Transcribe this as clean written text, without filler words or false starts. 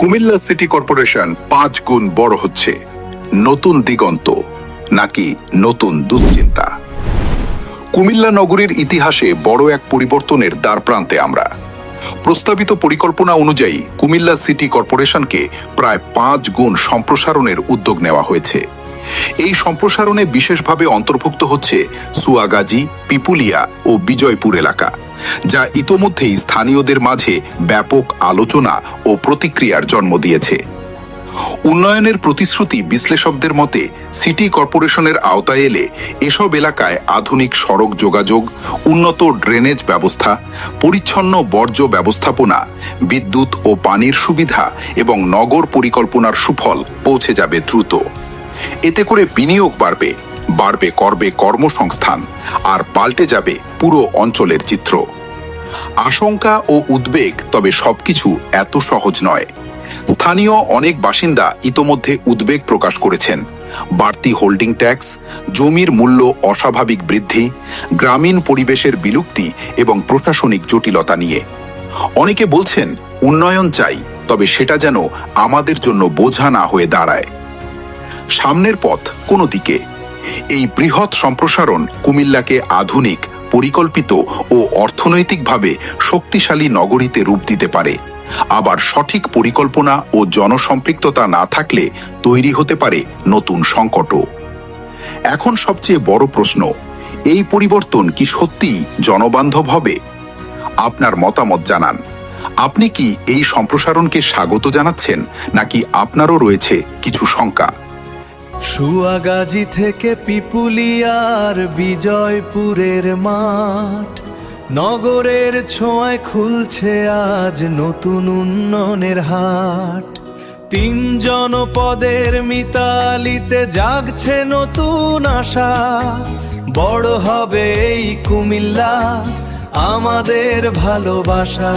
Comilla city corporation 5 গুণ বড় হচ্ছে। নতুন দিগন্ত নাকি নতুন দুশ্চিন্তা? কুমিল্লা নগরীর ইতিহাসে বড় এক পরিবর্তনের দ্বারপ্রান্তে আমরা। প্রস্তাবিত পরিকল্পনা অনুযায়ী কুমিল্লা সিটি কর্পোরেশনকে প্রায় 5 গুণ সম্প্রসারণের উদ্যোগ নেওয়া হয়েছে। এই সম্প্রসারণে বিশেষভাবে অন্তর্ভুক্ত হচ্ছে সুয়াগাজী, পিপুলিয়া ও বিজয়পুর এলাকা, যা ইতোমধ্যেই স্থানীয়দের মাঝে ব্যাপক আলোচনা ও প্রতিক্রিয়ার জন্ম দিয়েছে। উন্নয়নের প্রতিশ্রুতি বিশ্লেষকদের মতে সিটি কর্পোরেশনের আওতায় এলে এসব এলাকায় আধুনিক সড়ক যোগাযোগ, উন্নত ড্রেনেজ ব্যবস্থা, পরিচ্ছন্ন বর্জ্য ব্যবস্থাপনা, বিদ্যুৎ ও পানির সুবিধা এবং নগর পরিকল্পনার সুফল পৌঁছে যাবে দ্রুত। এতে করে বিনিয়োগ বাড়বে কর্মসংস্থান, আর পাল্টে যাবে পুরো অঞ্চলের চিত্র। আশঙ্কা ও উদ্বেগ, তবে সবকিছু এত সহজ নয়। স্থানীয় অনেক বাসিন্দা ইতোমধ্যে উদ্বেগ প্রকাশ করেছেন বাড়তি হোল্ডিং ট্যাক্স, জমির মূল্য অস্বাভাবিক বৃদ্ধি, গ্রামীণ পরিবেশের বিলুপ্তি এবং প্রশাসনিক জটিলতা নিয়ে। অনেকে বলছেন উন্নয়ন চাই, তবে সেটা যেন আমাদের জন্য বোঝা না হয়ে দাঁড়ায়। সামনের পথ কোন দিকে? এই বৃহৎ সম্প্রসারণ কুমিল্লাকে আধুনিক, পরিকল্পিত ও অর্থনৈতিকভাবে শক্তিশালী নগরীতে রূপ দিতে পারে। আবার সঠিক পরিকল্পনা ও জনসম্পৃক্ততা না থাকলে তৈরি হতে পারে নতুন সংকটও। এখন সবচেয়ে বড় প্রশ্ন, এই পরিবর্তন কি সত্যিই জনবান্ধব হবে? আপনার মতামত জানান। আপনি কি এই সম্প্রসারণকে স্বাগত জানাচ্ছেন, নাকি আপনারও রয়েছে কিছু শঙ্কা? সুয়াগাজী থেকে পিপুলিয়ার বিজয়পুরের মাঠ, নগরের ছোঁয়ায় খুলছে আজ নতুন উন্নয়নের হাট। 3 জনপদের মিতালিতে জাগছে নতুন আশা, বড় হবে এই কুমিল্লা আমাদের ভালোবাসা।